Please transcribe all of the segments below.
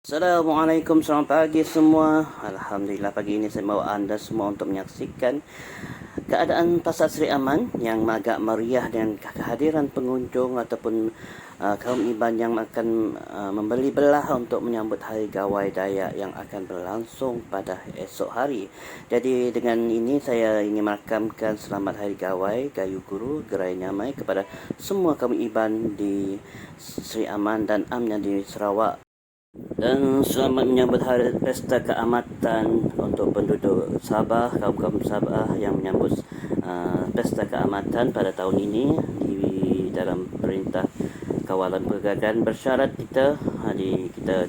Assalamualaikum, selamat pagi semua. Alhamdulillah pagi ini saya bawa anda semua untuk menyaksikan keadaan Pasar Seri Aman yang agak meriah dengan kehadiran pengunjung ataupun kaum iban yang akan membeli belah untuk menyambut Hari Gawai Dayak yang akan berlangsung pada esok hari. Jadi dengan ini saya ingin merakamkan selamat Hari Gawai, Gayu Guru, Gerai Nyamai kepada semua kaum iban di Seri Aman dan Amnya di Sarawak. Dan selamat menyambut Hari Pesta Keamatan untuk penduduk Sabah, kaum-kaum Sabah yang menyambut Pesta Keamatan pada tahun ini di dalam Perintah Kawalan Perdagangan bersyarat kita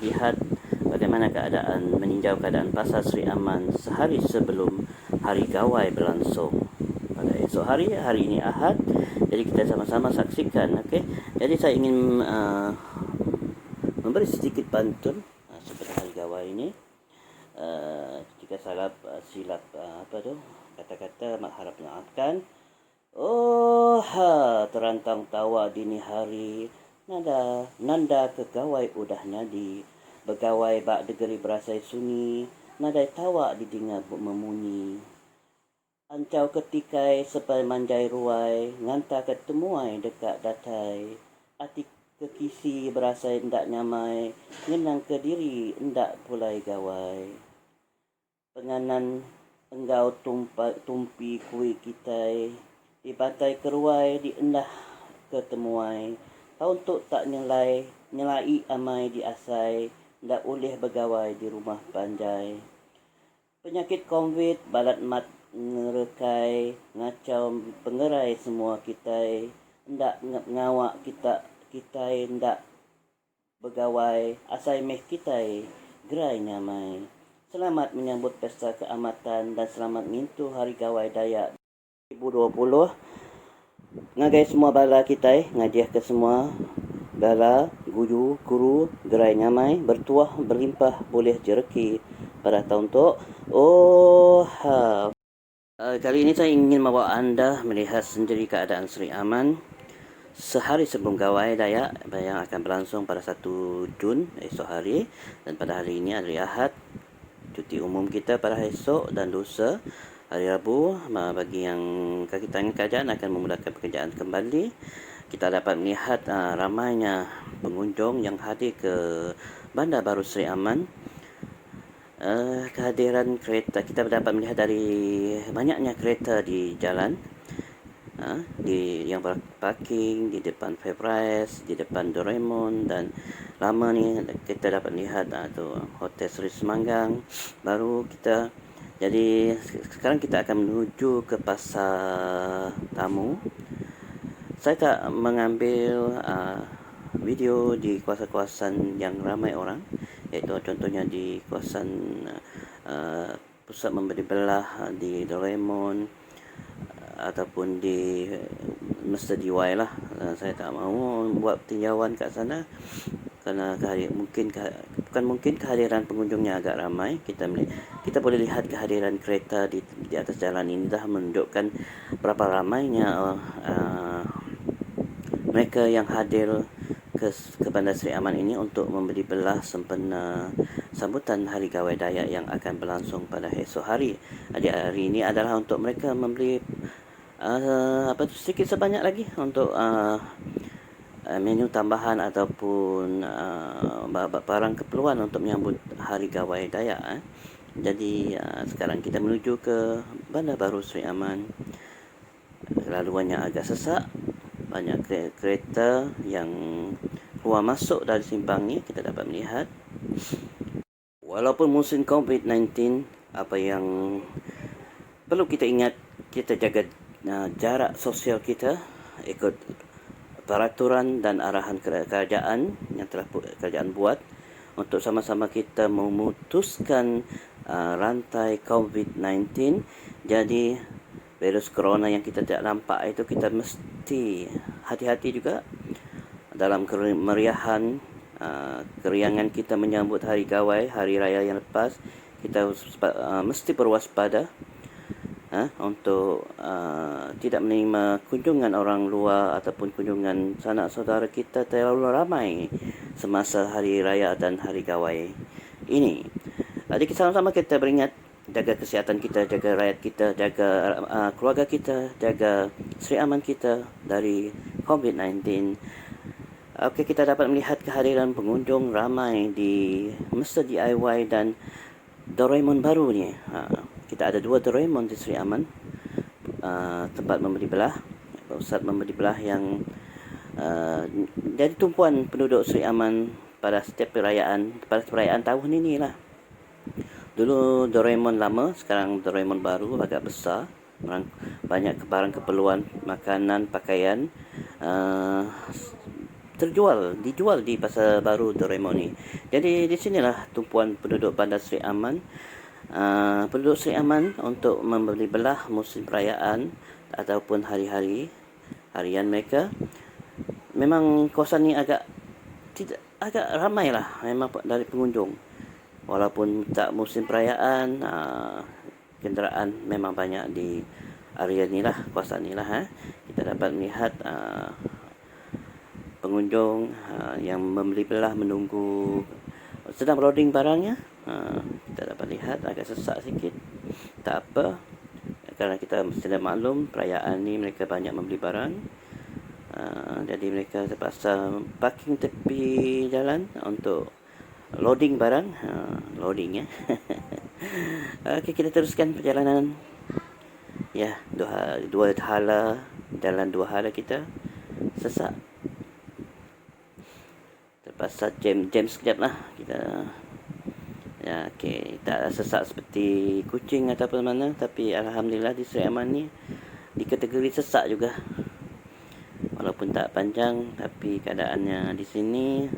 lihat bagaimana keadaan meninjau keadaan Pasar Seri Aman sehari sebelum Hari Gawai berlangsung pada esok hari. Hari ini Ahad, jadi kita sama-sama saksikan. Okey, jadi saya ingin memberi sedikit pantun seperti Hari Gawai ini. Jika silap kata-kata harap maafkan. Oh terantang tawa dini hari, nanda ke gawai udah nadi, begawai bak degeri berasai sunyi, nadai tawa didengar memunyi. Ancau ketikai sepai manjai ruai, nganta ketemuai dekat datai, ati kekisi berasa hendak nyamai, ngenang ke diri hendak pulai gawai. Penganan enggau tumpi kui kitai, di pantai keruai di endah ketemuai, tahun tuk tak nyelai amai di asai, ndak ulih begawai di rumah panjai. Penyakit COVID balat mat ngerekai, ngacau pengerai semua kitai, ndak ngawak kita hendak begawai, asai meh kitai gerai nyamai. Selamat menyambut Pesta Keamatan dan selamat ngintu Hari Gawai Dayak 2020. Ngagai semua bala kita, ngadiah ke semua bala, guru, gerai nyamai, bertuah, berlimpah, boleh jereki pada tahun tu. Kali ini saya ingin membawa anda melihat sendiri keadaan Seri Aman sehari sebelum Gawai Dayak yang akan berlangsung pada 1 Jun esok hari. Dan pada hari ini hari Ahad, cuti umum kita pada esok dan lusa hari Rabu. Bagi yang kaki tangan kerajaan akan memudahkan pekerjaan kembali. Kita dapat melihat ramainya pengunjung yang hadir ke Bandar Baru Seri Aman. Kehadiran kereta, kita dapat melihat dari banyaknya kereta di jalan, yang parking di depan Fairprice, di depan Doraemon, dan lama ni kita dapat lihat tu Hotel Seri Semanggang baru kita. Jadi sekarang kita akan menuju ke Pasar Tamu. Saya tak mengambil video di kawasan-kawasan yang ramai orang, iaitu contohnya di kawasan pusat membeli belah di Doraemon ataupun di Mr. DY lah. Saya tak mahu buat tinjauan kat sana kerana kehadiran pengunjungnya agak ramai. Kita boleh lihat kehadiran kereta di atas jalan ini dah menunjukkan berapa ramainya mereka yang hadir ke Bandar Seri Aman ini untuk membeli belah sempena sambutan Hari Gawai Dayak yang akan berlangsung pada esok hari. Jadi hari ini adalah untuk mereka membeli sedikit sebanyak lagi untuk menu tambahan ataupun barang keperluan untuk menyambut Hari Gawai Dayak. Jadi sekarang kita menuju ke Bandar Baru Seri Aman. Laluannya agak sesak, banyak kereta yang keluar masuk dari simpang ni kita dapat melihat. Walaupun musim COVID-19, apa yang perlu kita ingat, kita jaga jarak sosial kita ikut peraturan dan arahan kerajaan yang telah kerajaan buat untuk sama-sama kita memutuskan rantai COVID-19. Jadi virus corona yang kita tidak nampak itu, kita mesti hati-hati juga dalam kemeriahan keriangan kita menyambut Hari Gawai, hari raya yang lepas. Kita mesti berwaspada. untuk tidak menerima kunjungan orang luar ataupun kunjungan sanak saudara kita terlalu ramai semasa hari raya dan hari gawai ini. Jadi sama-sama kita beringat jaga kesihatan kita, jaga rakyat kita, jaga keluarga kita, jaga Sri Aman kita dari COVID-19. Okey, kita dapat melihat kehadiran pengunjung ramai di Mr. DIY dan Doraemon baru ni. Kita ada 2 Doraemon di Sri Aman, tempat membeli belah, pusat membeli belah yang jadi tumpuan penduduk Sri Aman pada setiap perayaan tahun ini lah. Dulu Doraemon lama, sekarang Doraemon baru agak besar, banyak barang keperluan makanan, pakaian dijual di pasar baru Doraemon ni. Jadi di sinilah tumpuan penduduk Bandar Sri Aman. Penduduk Sri Aman untuk membeli belah musim perayaan ataupun harian mereka. Memang kawasan ni agak ramai lah memang dari pengunjung. Walaupun tak musim perayaan, kenderaan memang banyak di area ni lah, kawasan ni lah. Kita dapat melihat pengunjung yang membeli belah menunggu sedang loading barangnya. Kita dapat lihat agak sesak sikit, tak apa, kerana kita mesti maklum perayaan ni mereka banyak membeli barang. Jadi mereka terpaksa parking tepi jalan untuk loading barang. Loading ya. Okey, kita teruskan perjalanan. Ya, dua hala, jalan 2 hala kita sesak. Terpaksa jam sekejap lah kita. Ya, okey, tak sesak seperti kucing ataupun mana, tapi alhamdulillah di Sri Aman ni dikategori sesak juga. Walaupun tak panjang, tapi keadaannya di sini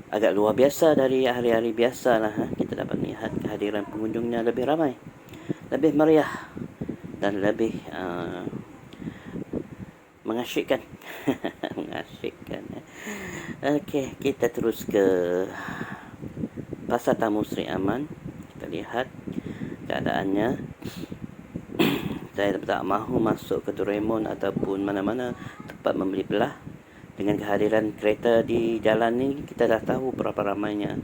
agak luar biasa dari hari-hari biasa lah. Kita dapat melihat kehadiran pengunjungnya lebih ramai, lebih meriah dan lebih mengasyikkan. Mengasyikkan. Okey, kita terus ke Pasar Tamu Sri Aman. Kita lihat keadaannya. Saya tak mahu masuk ke Doraemon ataupun mana-mana tempat membeli belah. Dengan kehadiran kereta di jalan ni, kita dah tahu berapa ramainya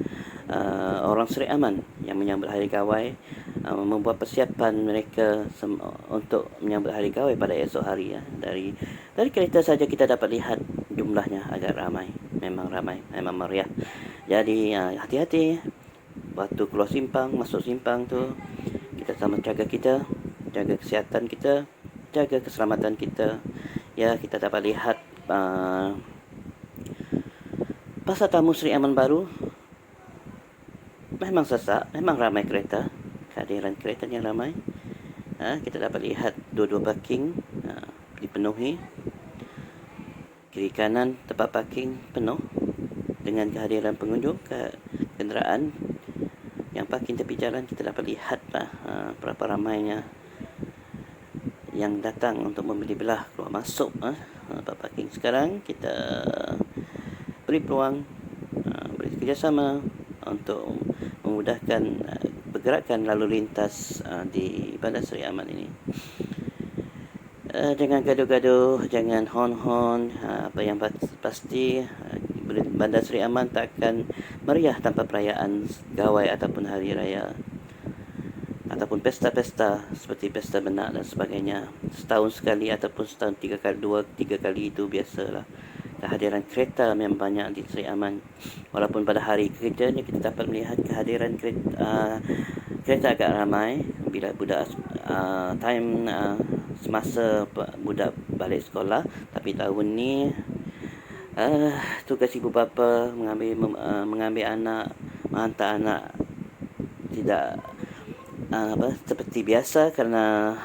orang Sri Aman yang menyambut hari gawai, membuat persiapan mereka untuk menyambut hari gawai pada esok hari. Dari kereta saja kita dapat lihat jumlahnya agak ramai. Memang ramai, memang meriah. Jadi hati-hati waktu keluar simpang, masuk simpang tu, kita sama jaga kesihatan kita, jaga keselamatan kita. Ya, kita dapat lihat Pasar Tamu Sri Aman baru memang sesak, memang ramai kereta. Kehadiran keretanya ramai. Kita dapat lihat dua-dua parking dipenuhi. Kiri kanan tempat parking penuh dengan kehadiran pengunjung, kenderaan yang parking tepi jalan. Kita dapat lihat berapa ramainya yang datang untuk membeli belah keluar masuk tempat parking. Sekarang kita beri peluang, beri kerjasama untuk memudahkan pergerakan lalu lintas di Bandar Sri Aman ini. Jangan gaduh-gaduh, jangan hon-hon. Apa yang pasti, Bandar Sri Aman takkan meriah tanpa perayaan gawai ataupun hari raya ataupun pesta-pesta seperti pesta benak dan sebagainya. Setahun sekali ataupun setahun 3 kali itu biasalah. Kehadiran kereta memang banyak di Sri Aman. Walaupun pada hari kerjanya kita dapat melihat kehadiran kereta agak ramai bila budak semasa budak balik sekolah. Tapi tahun ni tugas ibu bapa mengambil anak, menghantar anak tidak seperti biasa kerana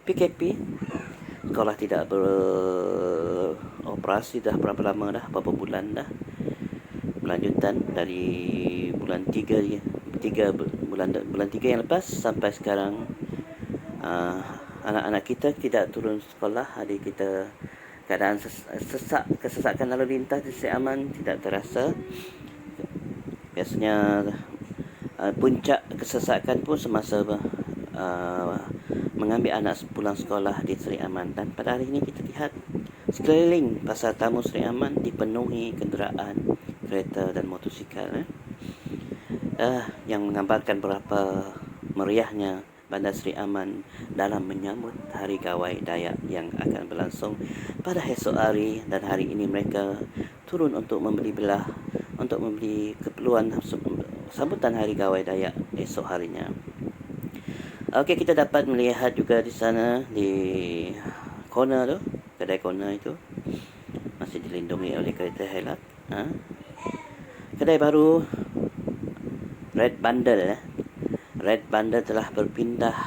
PKP. Sekolah tidak beroperasi dah berapa lama dah, berapa bulan dah. Berlanjutan dari bulan 3 yang lepas sampai sekarang. Anak-anak kita tidak turun sekolah. Jadi kita keadaan kesesakan lalu lintas di Sri Aman tidak terasa. Biasanya puncak kesesakan pun semasa mengambil anak pulang sekolah di Seri Aman. Dan pada hari ini kita lihat sekeliling pasar tamu Seri Aman dipenuhi kenderaan kereta dan motosikal yang menggambarkan berapa meriahnya Bandar Seri Aman dalam menyambut Hari Gawai Dayak yang akan berlangsung pada esok hari. Dan hari ini mereka turun untuk membeli keperluan sambutan Hari Gawai Dayak esok harinya. Okey, kita dapat melihat juga di sana di corner tu, kedai corner itu masih dilindungi oleh kereta helak. Kedai baru Red Bundle Red Bundle telah berpindah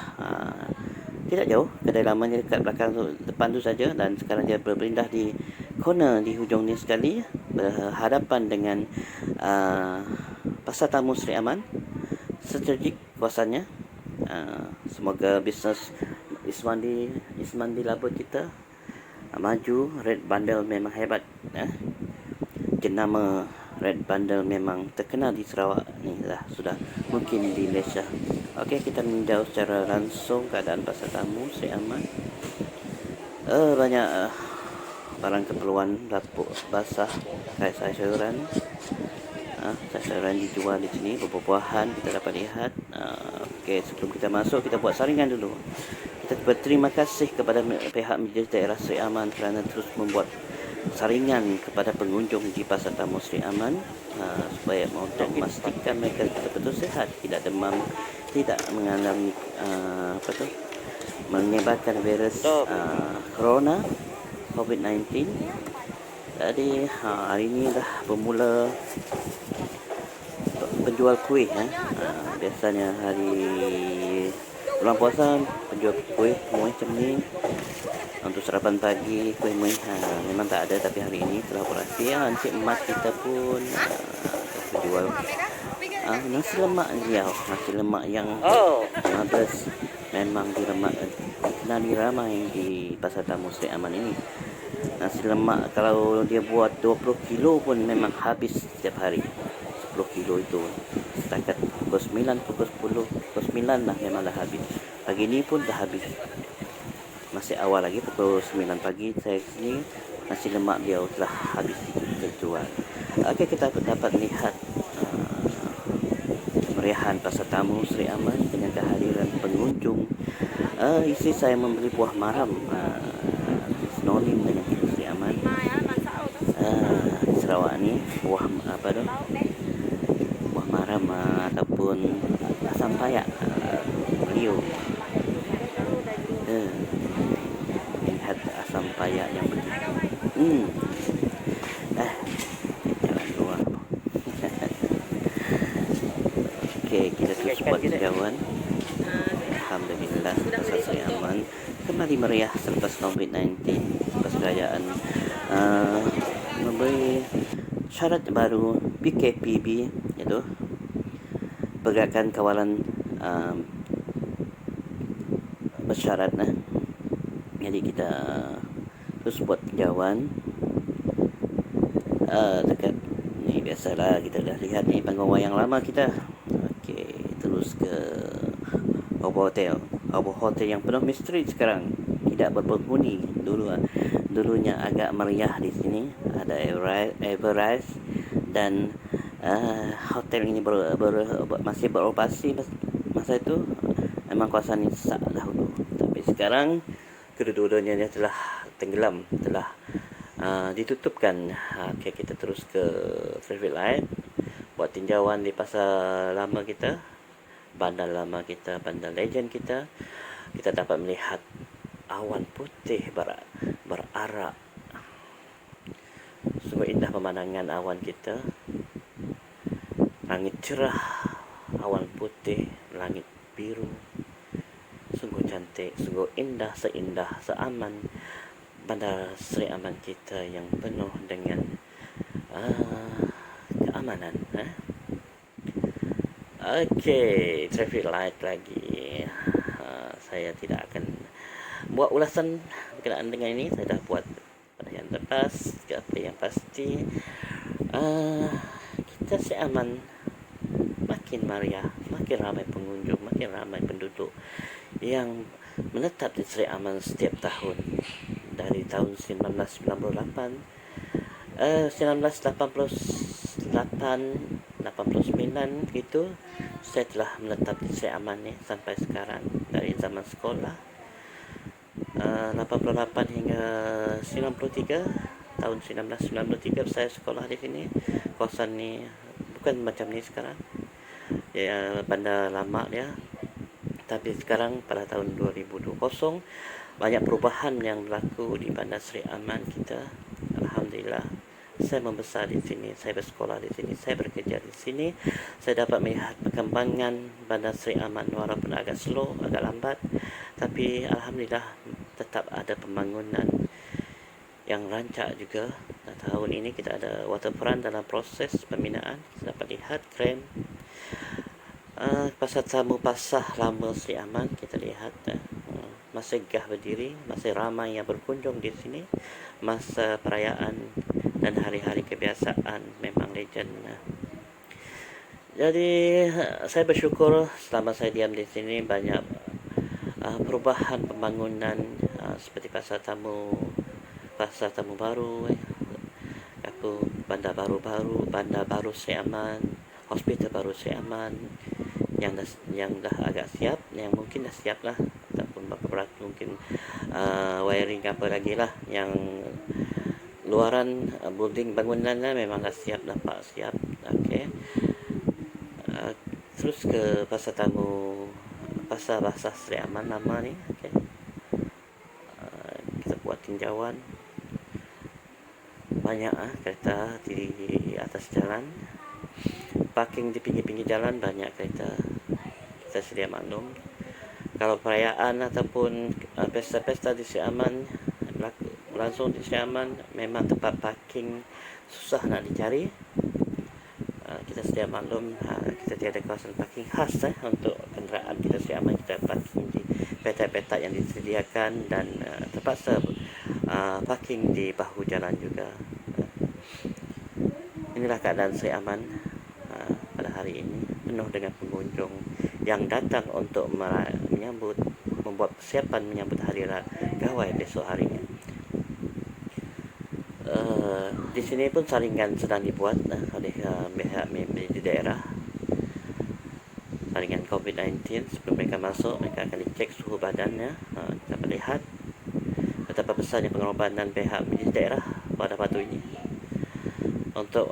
tidak jauh. Kedai lamanya dekat belakang tu, depan tu saja, dan sekarang dia berpindah di corner di hujung ni sekali, berhadapan dengan Pasar Tamu Seri Aman. Strategik kawasannya. Semoga bisnes Ismandi Labur kita maju. Red Bundle memang hebat. Jenama Red Bundle memang terkenal di Sarawak ni lah, sudah mungkin di Malaysia. Okey, kita meninjau secara langsung keadaan Pasar Tamu Seri Aman. Banyak barang keperluan dapur basah, sayuran. Sayuran dijual di sini, buah-buahan kita dapat lihat. Okey, sebelum kita masuk, kita buat saringan dulu. Kita berterima kasih kepada pihak Majlis Daerah Seri Aman kerana terus membuat saringan kepada pengunjung di Pasar Tamu Seri Aman, supaya untuk memastikan mereka betul-betul sihat, tidak demam, tidak mengalami menyebarkan virus corona COVID-19. Jadi hari ini dah bermula penjual kuih. Biasanya hari bulan puasa penjual kuih macam ni untuk sarapan pagi. Kuih memang tak ada, tapi hari ini telah operasi. Encik Mat kita pun jual nasi lemak dia. Nasi lemak yang 15 memang dikenali ramai di Pasar Tamu Seri Aman ini. Nasi lemak kalau dia buat 20 kilo pun memang habis setiap hari. 10 kilo itu setakat pukul 9, pukul 10, pukul 9 lah memang dah habis. Pagi ni pun dah habis. Masih awal lagi, pukul 9 pagi saya sini, nasi lemak dia telah habis terjual. Okey, kita dapat lihat meriahan Pasar Tamu Seri Aman dengan kehadiran pengunjung. Isteri saya membeli buah maram, sinonim dengan Seri Aman. Di Sarawak ni buah maram ataupun asam payak beliau. Lihat asam payak yang begitu. Jalan keluar. Okey, kita terus buat jauhan. Alhamdulillah, Pasar Seri Aman kembali meriah selepas COVID-19, selepas kerajaan memberi syarat baru PKPB, iaitu Pergerakan Kawalan Bersyarat. Jadi kita terus buat jauhan dekat ni. Biasalah, kita dah lihat ni panggung wayang lama kita. Okey, terus ke Obor Hotel yang penuh misteri sekarang, tidak berpenghuni. Dulunya agak meriah di sini, ada Everrise, dan hotel ini masih beroperasi masa itu. Memang kawasan ini sesak dahulu, tapi sekarang kedua-duanya telah tenggelam, telah ditutupkan. Okey, kita terus ke traffic light, buat tinjauan di pasar lama kita, bandar lama kita, bandar legend kita. Kita dapat melihat awan putih berarak. Sungguh indah pemandangan awan kita. Langit cerah, awan putih, langit biru. Sungguh cantik, sungguh indah, seaman Bandar Seri Aman kita yang penuh dengan keamanan. Okey, traffic light lagi. Saya tidak akan buat ulasan berkenaan dengan ini. Saya dah buat pada yang lepas. Apa yang pasti, kita Seri Aman makin meriah, makin ramai pengunjung, makin ramai penduduk yang menetap di Seri Aman setiap tahun dari tahun 1998, 1988, 89 gitu. Saya telah menetap di Seri Aman ni sampai sekarang dari zaman sekolah, 88 hingga 93. Tahun 1993 saya sekolah di sini. Kawasan ni bukan macam ni sekarang, ya, bandar lama dia. Tapi sekarang pada tahun 2020 banyak perubahan yang berlaku di Bandar Seri Aman kita. Alhamdulillah, saya membesar di sini, saya bersekolah di sini, saya bekerja di sini. Saya dapat melihat perkembangan Bandar Seri Aman walaupun agak slow, agak lambat, tapi alhamdulillah tetap ada pembangunan yang rancak juga. Tahun ini kita ada waterfront dalam proses pembinaan. Kita dapat lihat keren. Pasar tamu pasar lama Seri Aman kita lihat masih gah berdiri, masih ramai yang berkunjung di sini. Masa perayaan dan hari-hari kebiasaan memang legend. Jadi saya bersyukur selama saya diam di sini banyak perubahan pembangunan, seperti pasar tamu baru, bandar baru Seri Aman, hospital baru Seri Aman yang dah agak siap, yang mungkin dah siap lah, ataupun beberapa mungkin wiring apa lagi lah, yang luaran building bangunannya memang dah siap, nampak siap. Okey. Terus ke pasar basah Seri Aman nama ni. Okey. Kita buat tinjauan. Banyak kereta di atas jalan, parking di pinggir-pinggir jalan banyak kereta. Kita sedia maklum, kalau perayaan ataupun pesta-pesta di Seri Aman langsung di Seri Aman, memang tempat parking susah nak dicari. Kita sedia maklum, kita tiada kawasan parking khas untuk kenderaan kita Seri Aman. Kita parking di petak-petak yang disediakan, dan terpaksa parking di bahu jalan juga. Inilah keadaan Seri Aman pada hari ini, penuh dengan pengunjung yang datang untuk membuat persiapan menyambut hari gawai besok harinya. Di sini pun saringan sedang dibuat oleh pihak di daerah, saringan COVID-19. Sebelum mereka masuk, mereka akan dicek suhu badannya. Kita melihat betapa besarnya pengorbanan pihak di daerah pada waktu ini untuk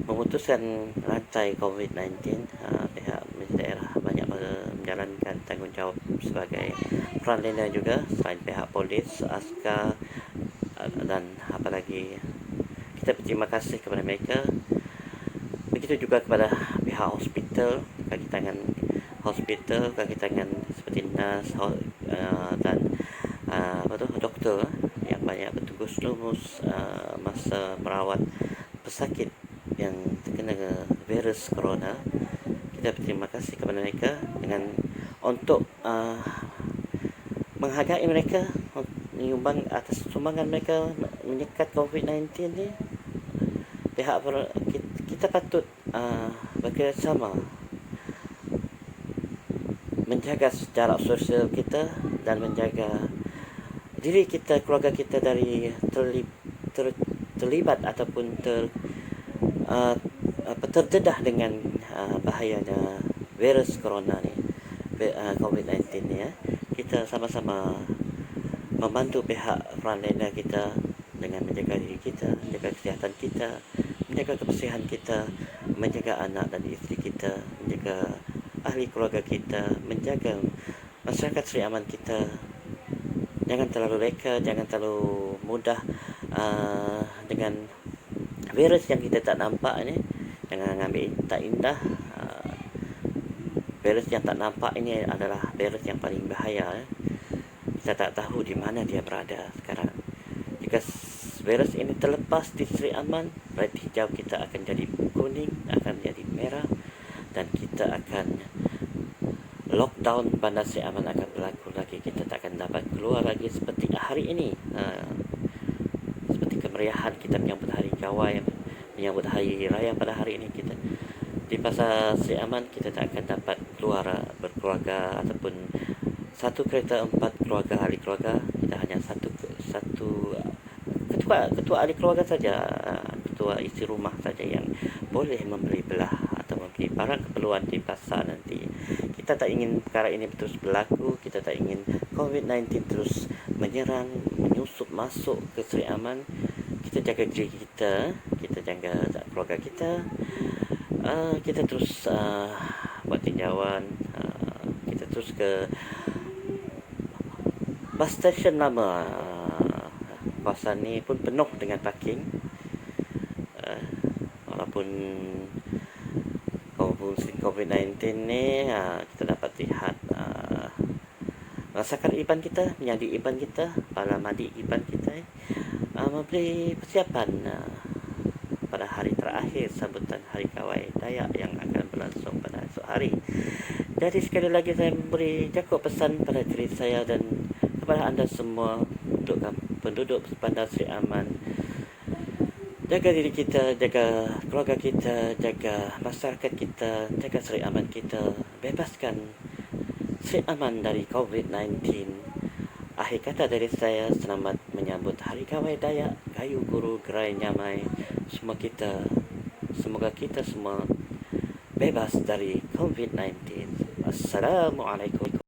memutuskan rantai COVID-19. Pihak daerah banyak menjalankan tanggungjawab sebagai frontliner juga, selain pihak polis, askar, dan apalagi. Kita berterima kasih kepada mereka. Begitu juga kepada pihak hospital, kaki tangan hospital, kaki tangan seperti nurse dan doktor yang banyak bertugas lumus masa merawat pesakit yang terkena virus corona. Kita berterima kasih kepada mereka untuk menghargai mereka, menyumbang atas sumbangan mereka menyekat COVID-19 ni. Kita patut bekerjasama menjaga jarak sosial kita dan menjaga diri kita, keluarga kita dari terlibat ataupun terdedah dengan bahayanya virus corona ni, COVID-19 ni. Kita sama-sama membantu pihak frontliner kita dengan menjaga diri kita, menjaga kesihatan kita, menjaga kebersihan kita, menjaga anak dan isteri kita, menjaga ahli keluarga kita, menjaga masyarakat Seri Aman kita. Jangan terlalu reka, jangan terlalu mudah dengan virus yang kita tak nampak ni. Jangan ambil tak indah. Virus yang tak nampak ini adalah virus yang paling bahaya. Kita tak tahu di mana dia berada sekarang. Jika virus ini terlepas di Seri Aman, red hijau kita akan jadi kuning, akan jadi merah, dan kita akan lockdown. Bandar Seri Aman akan berlaku lagi. Kita tak akan dapat keluar lagi seperti hari ini. Seperti kemeriahan kita menyambut hari gawai, menyambut hari raya pada hari ini, kita di pasar Seri Aman kita tak akan dapat keluar berkeluarga ataupun satu kereta 4 keluarga ahli keluarga, kita hanya satu ketua ahli keluarga saja, ketua isi rumah saja yang boleh membeli belah atau membeli barang keperluan di pasar nanti. Kita tak ingin perkara ini terus berlaku. Kita tak ingin COVID-19 terus menyerang, menyusup masuk ke Seri Aman. Kita jaga diri kita, kita jaga keluarga kita. Kita terus buat tinjauan. Kita terus ke bus station lama. Kawasan ni pun penuh dengan parking. Walaupun COVID-19 ni, kita dapat lihat rasakan iban kita, menjadi iban kita, para madi iban kita memberi persiapan pada hari terakhir sambutan Hari Kawai Dayak yang akan berlangsung pada esok hari. Jadi sekali lagi saya memberi jakut pesan pada diri saya dan kepada anda semua, penduduk Bandar Seri Aman, jaga diri kita, jaga keluarga kita, jaga masyarakat kita, jaga Seri Aman kita, bebaskan Seri Aman dari COVID-19. Akhir kata dari saya, selamat menyambut Hari Kawai Dayak, Gayu Guru Gerai Nyamai. Semoga kita semua bebas dari COVID-19. Assalamualaikum.